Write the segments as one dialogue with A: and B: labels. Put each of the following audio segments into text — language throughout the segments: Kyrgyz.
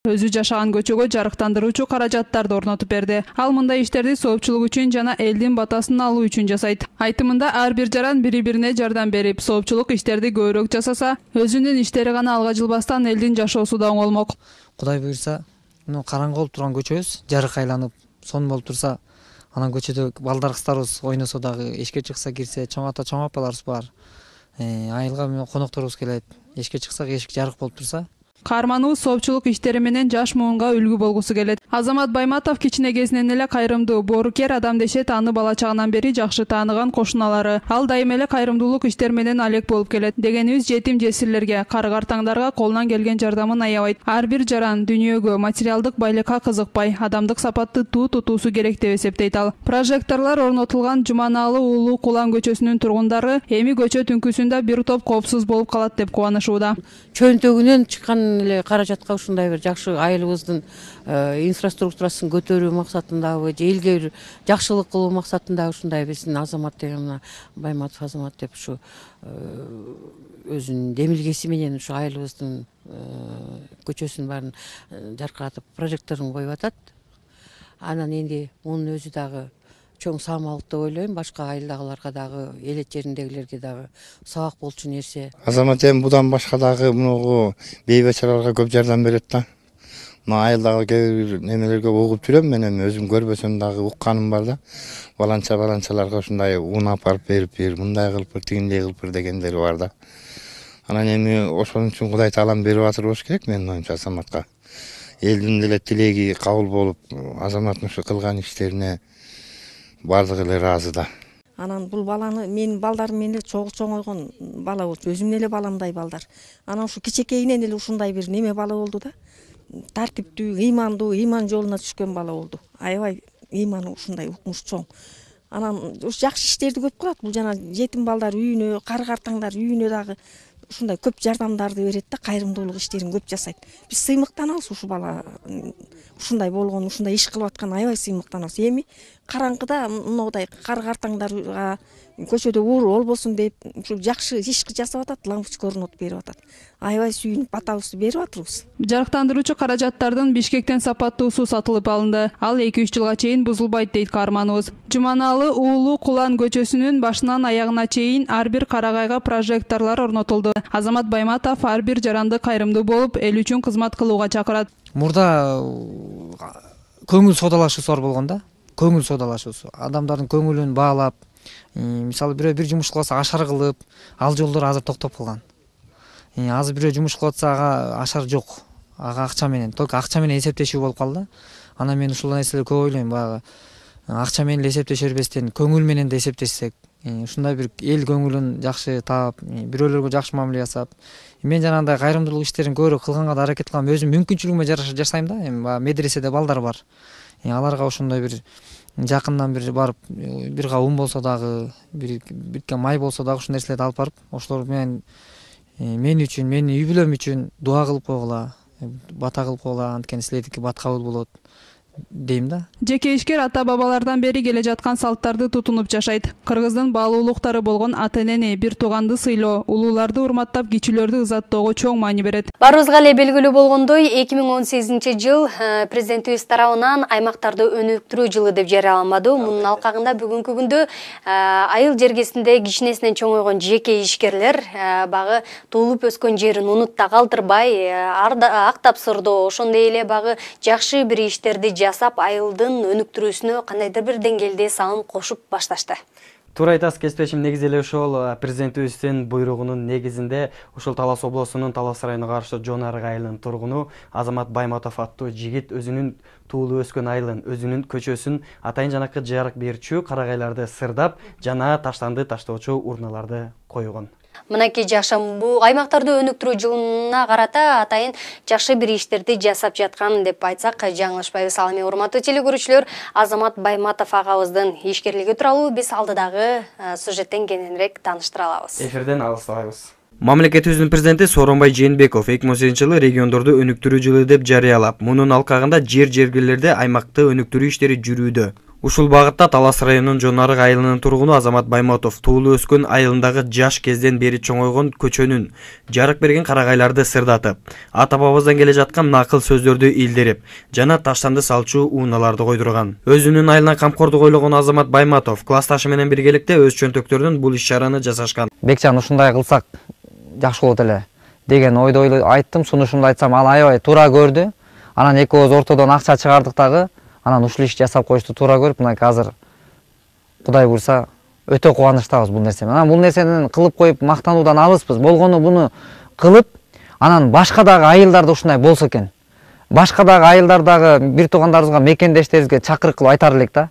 A: өзү жашаган көчөгө жарыктандыруучу каражаттарды орнотуп берди. Ал мындай иштерди соопчулук үчүн жана элдин батасын алуу үчүн жасайт. Айтымында ар бир жаран бири-бирине жардам берип, соопчулук иштерди көбүрөөк жасаса, өзүнүн иштери гана алга жылбастан элдин жашоосу да оңолмок.
B: Кудай буйрса, караңгы болуп турган көчөбүз жарык айланып, сон болуп турса, анан көчөдө балдар кыздарыбыз ойносо дагы, эшикке чыкса кирсе, чоң ата чоң апаларыбыз бар. Айылга конокторубуз келет. Эшикке чыксак эшик жарык болуп турса,
A: каарманыбыз соопчулук иштери менен жаш муунга үлгү болгусу келет. Азамат Байматов кичине кезинен эле кайрымдуу, боорукер адам дешет, аны бала чагынан бери жакшы тааныган кошуналары. Ал дайыма эле кайрымдуулук иштер менен алек болуп келет. Дегенибиз жетим жесирлерге, карыгартаңдарга колунан келген жардамын аябайт. Ар бир жаран дүйнөгө, материалдык байлыкка кызыкпай, адамдык сапатты тутуусу керек деп эсептейт ал. Прожекторлор орнотулган Жуманаалы уулу Кулан көчөсүнүн тургундары эми көчө түнкүсүндө бир топ коопсуз болуп калат деп кубанышууда.
C: Чөнтөгүнөн чыккан эле каражатка ушундай бир жакшы айылыбыздын инфраструктурасын көтөрүү максатындабы, элге бир жакшылык кылуу максатында ушундай биздин Азамат деген Байматов Азамат деп ушу өзүнүн демилгеси менен ушу айылыбыздын көчөсүнүн баарын жаркыратып прожекторун коюп атат. Анан энди мунун өзү дагы чоң саамалык деп ойлойм. Башка айылдагыларга дагы, элет жериндегилерге дагы сабак болчу нерсе.
D: Азамат эми будан башка дагы мунугу бейбачараларга көп жардам берет да. Мына айылдагы кээ бир немелерге угуп жүрөм, мен эми өзүм көрбөсөм дагы укканым бар да. Баланчаларга ушундай уун апарып берип, мындай кылып, тигиндей кылып дегендери бар да. Анан эми ошон үчүн Кудай таалам берип атыр болуш керек менин оюмча Азаматка. Элдин деле тилеги кабыл болуп, Азаматтын ушу кылган иштерине бардыгы эле ыраазы да.
E: Анан бул баланы менин балдарым менен чоңойгон бала болчу. Өзүмдүн эле баламдай балдар. Анан ушу кичекейинен эле ушундай бир неме бала болду да. Тартиптүү, ыймандуу, ыйман жолуна түшкөн бала болду. Аябай ыйманы ушундай укмуш чоң. Анан ушу жакшы иштерди көп кылат. Бул жана жетим балдар үйүнө, карыгартаңдар үйүнө дагы ушундай көп жардамдарды берет да, кайрымдуулук иштерин көп жасайт. Биз сыймыктанабыз ушу бала ушундай болгон, ушундай иш кылып аткан аябай сыймыктанабыз. Эми караңгыда мындай карыгартаңдарга көчөдө оор болбосун деп ушу жакшы иш жасап атат, лампочка орнотуп берип атат. Аябай сүйүнүп батабызды берип атырбыз.
A: Жарыктандыруучу каражаттардын Бишкектен сапаттуусу сатылып алынды. Ал 2-3 жылга чейин бузулбайт дейт каарманыбыз. Жуманаалы уулу Кулан көчөсүнүн башынан аягына чейин ар бир карагайга прожекторлор орнотулду. Азамат Байматов ар бир жаранды кайрымдуу болуп, эл үчүн кызмат кылууга чакырат.
B: Мурда көңүл содалашуусу бар болгон да. Көңүл содалашуусу. Адамдардын көңүлүн баалап, мисалы бирөө бир жумуш кылса ашар кылып, ал жолдор азыр токтоп калган. Азыр бирөө жумуш кылып атса ага ашар жок. Ага акча менен, только акча менен эсептешүү болуп калды. Анан мен ушул нерселерди көп ойлойм. Баягы акча менен эле эсептеше бербестен, көңүл менен да эсептешсек, ушундай бир эл көңүлүн жакшы таап, бирөөлөргө жакшы мамиле жасап, мен жанагындай кайрымдуулук иштерин көбүрөөк кылганга да аракет кылам. Өзүм мүмкүнчүлүгүмө жараша жасайм да. Эми медреседе балдар бар. Аларга ошондой бир жакындан бир барып, бир ун болсо дагы, бирке май болсо дагы ушул нерселерди алып барып, ошолор менен мен үчүн, менин үй бүлөм үчүн дуа кылып койгула, бата кылып койгула, анткени силердики бат кабыл болот дейм да.
A: Жеке ишкер ата-бабалардан бери келе жаткан салттарды тутунуп жашайт. Кыргыздын баалуулуктары болгон ата-энени, бир тууганды сыйлоо, улууларды урматтап, кичүүлөрдү ызаттоого чоң маани берет.
F: Барыбызга эле белгилүү болгондой, 2018-жыл президентибиз тарабынан аймактарды өнүктүрүү жылы деп жарыяламады. Мунун алкагында бүгүнкү күндө айыл жергесинде кичинесинен чоңойгон жеке ишкерлер багы туулуп өскөн жерин унутта калтырбай, актап сырдоо, ошондой эле багы жакшы бир иштерди жасап айылдын өнүктүрүүсүнө кандайдыр бир деңгээлде салым кошуп башташты.
G: Туура айтасыз кесипдешим, негизи эле ошол президентибиздин буйругунун негизинде ушул Талас облусунун Талас районуна каршы Жонарык айылынын тургуну Азамат Байматов аттуу жигит өзүнүн туулуп өскөн айылын, өзүнүн көчөсүн атайын жанакы жарык берчү карагайларды сырдап, жана таштанды таштоочу урналарды койгон.
F: Мынакей жакшам бул аймактарды өнүктүрүү жылына карата атайын жакшы бир иштерди жасап жаткан деп айтсак жаңылышпайбыз. Ал эми урматтуу телекөрүүчүлөр, Азамат Байматов агабыздын ишкерлиги тууралуу биз алдыдагы сюжеттен кененирээк тааныштыра алабыз.
G: Эфирден алыстабайбыз. Мамлекетибиздин президенти Сооронбай Жээнбеков 2018-жылы региондорду өнүктүрүү жылы деп жарыялап, мунун алкагында жер жергелерде аймакты өнүктүрүү иштери жүрүүдө. Ушул багытта Талас районунун Жон Арык айылынын тургуну Азамат Байматов туулуу өскөн айылындагы жаш кезден бери чоңойгон көчөнүн жарык берген карагайларды сырдатып, ата бабабыздан келе жаткан накыл сөздөрдү илдирип, жана таштанды салчу унааларды койдурган. Өзүнүн айылына камкордук ойлогон Азамат Байматов классташы менен биргеликте өз чөнтөктөрүнөн бул иш-чараны жасашкан.
B: Бекжан ушундай кылсак жакшы болот эле деген ойду айттым. Сунушумду айтсам, ал аябай туура көрдү. Анан экөөбүз ортодон акча чыгардык дагы. Анан ушул ишти жасап коюшту туура көрүп, мына азыр Кудай буйрса өтө кубанычтабыз бул нерсе. Анан бул нерсени кылып коюп мактануудан алыспыз. Болгону буну кылып, анан башка дагы айылдарда ушундай болсо экен. Башка дагы айылдардагы бир туугандарыбызга, мекендештерибизге чакырык кылып айтар элек да.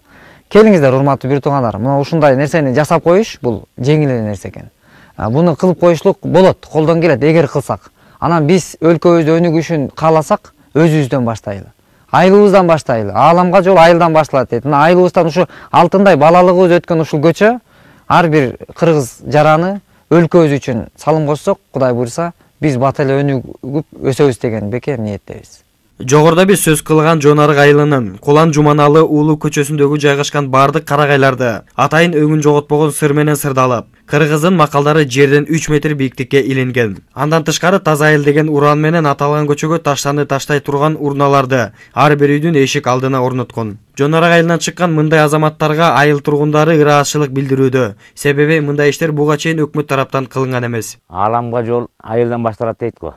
B: Келиңиздер, урматтуу бир туугандар. Мына ушундай нерсени жасап коюш бул жеңил эле нерсе экен. Буну кылып коюшлук болот, колдон келет эгер кылсак. Анан биз өлкөбүздө өнүгүшүн кааласак, өзүбүздөн баштайлы. Айылыбыздан баштайлы. Ааламга жол айылдан башталат дейт. Мына айылыбыздан ушу алтындай балалыгыбыз өткөн ушул көчө ар бир кыргыз жараны өлкөбүз үчүн салым кошсок, Кудай буйрса, биз бат эле өнүгүп өсөбүз деген бекем ниеттебиз.
G: Жогоруда биз сөз кылган Жон Арык айылынын Кулан Жуманалы уулу көчөсүндөгү жайгашкан бардык карагайларды атайын өңүн жоготпогон сыр менен сырдалып, кыргыздын макалдары жерден 3 метр бийиктикке илинген. Андан тышкары таза айыл деген уран менен аталган көчөгө таштанды таштай турган урналарды ар бир үйдүн эшик алдына орноткон. Жон Арык айылынан чыккан мындай азаматтарга айыл тургундары ыраазычылык билдирүүдө. Себеби мындай иштер буга чейин өкмөт тараптан кылынган эмес.
H: Ааламга жол айылдан башталат дейт го.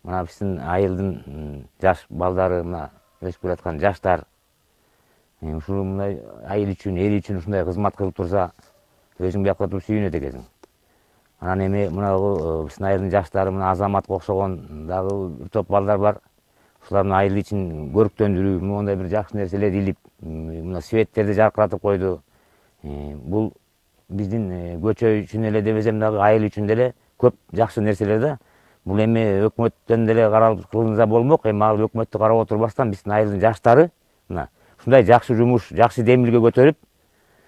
H: Мына биздин айылдын жаш балдары, мына өсүп келаткан жаштар ушул мындай айыл үчүн, эл үчүн ушундай кызмат кылып турса, өзүң бияка туруп сүйүнөт экенсиң. Анан эми мына биздин айылдын жаштары, мына Азаматка окшогон дагы бир топ балдар бар. Ушулардын айыл үчүн көрктөндүрүү, мондай бир жакшы нерселерди илип, мына светтерди жаркыратып койду. Бул биздин көчө үчүн эле дебесем дагы айыл үчүн деле көп жакшы нерселер да. Бул эми өкмөттөн деле каралып кылынса болмок. Эми ал өкмөттү карап отурбастан биздин айылдын жаштары мына ушундай жакшы жумуш, жакшы демилге көтөрүп,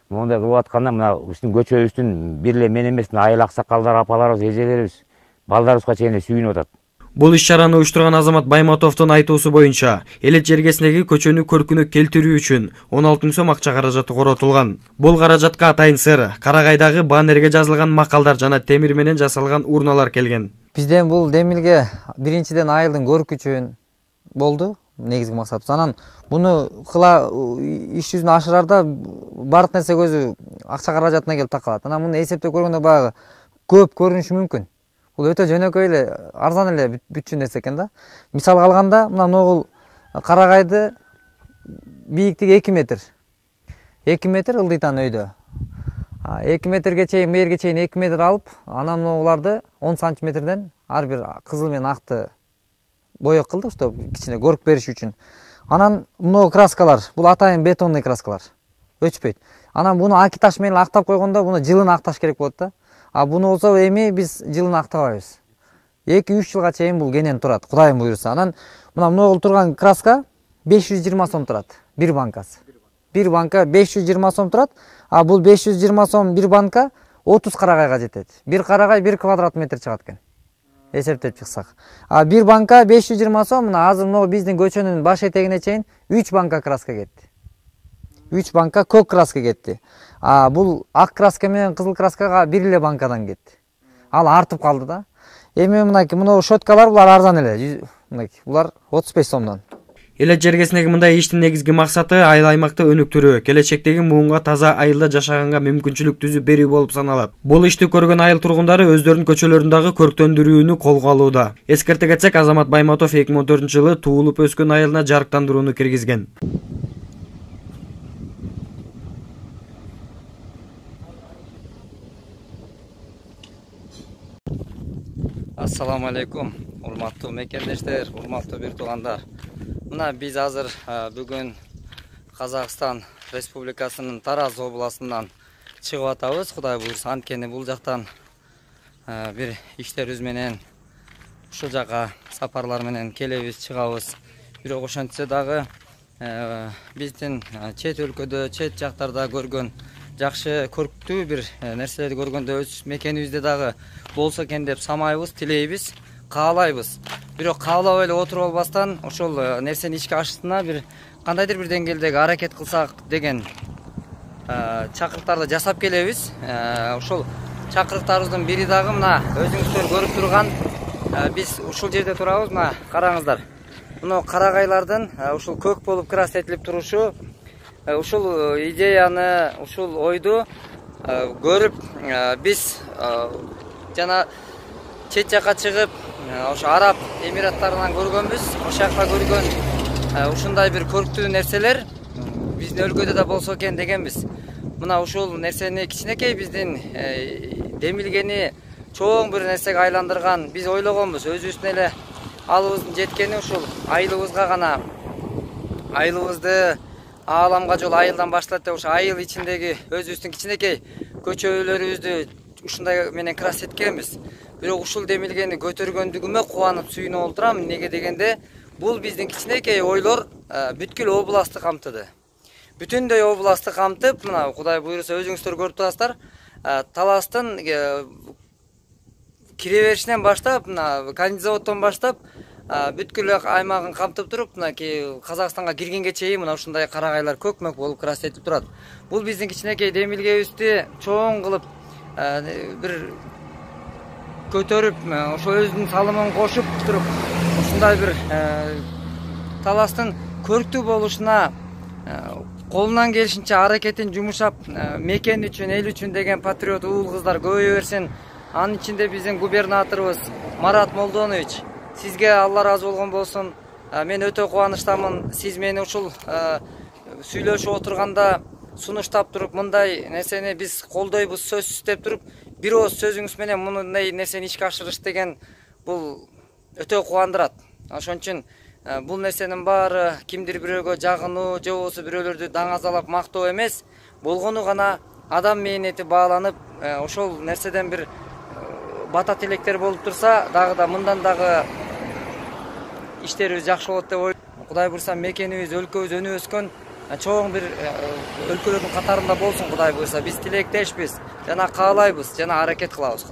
H: мондай кылып атканда мына биздин көчөбүздүн бир эле мен эмес, айыл аксакалдар, апаларыбыз, эжелерибиз, балдарыбызга чейин сүйүнүп атат.
G: Бул иш-чараны уюштурган Азамат Байматовдун айтуусу боюнча, элет жергесиндеги көчөнү көркүнө келтирүү үчүн 16 000 сом акча каражаты коротулган. Бул каражатка атайын сыр, карагайдагы баннерге жазылган макалдар жана темир менен жасалган урналар келген.
B: Бизден бул демилге биринчиден айылдын көркү үчүн болду, негизги максатыбыз. Анан буну кыла иш жүзүнө ашырарда бардык нерсе көзү акча каражатына келип такалат. Анан муну эсептеп көргөндө баягы көп көрүнүшү мүмкүн. Бул өтө жөнөкөй эле, арзан эле бүтчү нерсе экен да. Мисалга алганда, мына могул карагайды бийиктиги 2 метр. 2 метр ылдыйтан өйдө. 2 метрге чейин, мээрге чейин 2 метр алып, анан уларды 10 сантиметрден ар бир кызыл менен акты боек кылдык, что кичине көрк бериш үчүн. Анан мына краскалар, бул атайын бетонный краскалар. Өчпөйт. Анан буну аки таш менен актап койгондо, буну жылын акташ керек болот да. Буну болсо эми биз жылын актабайбыз. 2-3 жылга чейин бул кенен турат, Кудайым буйрса. Анан мына могул турган краска 520 сом турат, бир банкасы. Бир банка 520 сом турат. Бул 520 сом бир банка 30 карагайга жетет. Бир карагай 1 квадрат метр чыгат экен. Эсептеп чыксак. Бир банка 520 сом, мына азыр могу биздин көчөнүн баш этегине чейин 3 банка краска кетти. 3 банка көк краска кетти. Бул ак краска менен кызыл краскага бир эле банкадан кетти. Ал артып калды да. Эми мына шоткалар булар арзан эле. Булар 35 сомдон.
G: Элет жергесиндеги мындай иштин негизги максаты айыл аймакты өнүктүрүү, келечектеги муунга таза айылда жашаганга мүмкүнчүлүк түзүп берүү болуп саналат. Бул ишти көргөн айыл тургундары өздөрүнүн көчөлөрүндөгү көрктөндүрүүнү колго алууда. Эскерте кетсек, Азамат Байматов 2014-жылы туулуп өскөн айылына жарыктандырууну киргизген.
B: Ассаламу алейкум, урматтуу мекендештер, урматтуу бир туугандар. Мына биз азыр бүгүн Казакстан Республикасынын Тараз областынан чыгып атабыз. Кудай буйрса, анткени бул жактан бир иштерибиз менен ушул жака сапарлар менен келебиз, чыгабыз. Бирок ошентсе дагы биздин чет өлкөдө, чет жактарда көргөн жакшы көрктүү бир нерселерди көргөндө өз мекенибизде дагы болсо экен деп самайбыз, тилейбиз, каалайбыз. Бирок каалап эле отуруп албастан ошол нерсени ишке ашыртына бир кандайдыр бир деңгээлдеги аракет кылсак деген чакырыктарды жасап келебиз. Ушул чакырыктарыбыздын бири дагы мына өзүңүздөр көрүп турган биз ушул жерде турабыз. Мына караңыздар. Мына карагайлардын ушул көк болуп крас этилип турушу, ушул идеяны, ушул ойду көрүп биз жана чет жака чыгып ошо Араб Эмираттарынан көргөнбүз. Ошол жакта көргөн ушундай бир көрктүү нерселер биздин өлкөдө да болсо экен дегенбиз. Мына ушул нерсени кичинекей биздин демилгени чоң бир нерсеге айландырган биз ойлогонбуз. Өзүбүздүн эле алыбыздын жеткени ушул айылыбызга гана. Айылыбызды ааламга жол айылдан башталат деп, ошо айыл ичиндеги өзүбүздүн кичинекей көчөлөрүбүздү ушундай менен крас эткенбиз. Бирок ушул демилгени көтөргөндүгүмө кубанып сүйүнүп отурам. Неге дегенде, бул биздин кичинекей ойлор бүткүл областты камтыды. Бүтүндөй областты камтып, мына Кудай буйруса өзүңүздөр көрүп турасыздар, Таластын кире беришинен баштап, мына Канизаводдон баштап бүткүл аймагын камтып туруп, мына Казакстанга киргенге чейин мына ушундай карагайлар көкмөк болуп крас этип турат. Бул биздин кичинекей демилгебизди чоң кылып бир көтөрүп, ошо өзүнүн салымын кошуп туруп, ушундай бир Таластын көрктүү болушуна колунан келишинче аракетин жумушап, мекен үчүн, эл үчүн деген патриот уул кыздар көбөйө берсин. Анын ичинде биздин губернаторубуз Марат Молдонович, сизге Алла разы болгон болсун. Мен өтө кубанычтамын. Сиз мени ушул сүйлөшүп отурганда сунуштап туруп, мындай нерсени биз колдойбуз, сөзсүз деп туруп, бир ооз сөзүңүз менен мындай нерсени ишке ашырыш деген бул өтө кубандырат. Ошон үчүн бул нерсенин баары кимдир бирөөгө жагынуу, же болбосо бирөөлөрдү даңазалап мактоо эмес, болгону гана адам мээнети бааланып, ошол нерседен бир бата тилектер болуп турса, дагы да мындан дагы иштерибиз жакшы болот деп ойлойм. Кудай буйруса мекенибиз, өлкөбүз өнүп өскөн чоң бир өлкөлөрдүн катарында болсун. Кудай буйруса биз тилектешпиз жана каалайбыз жана аракет кылабыз.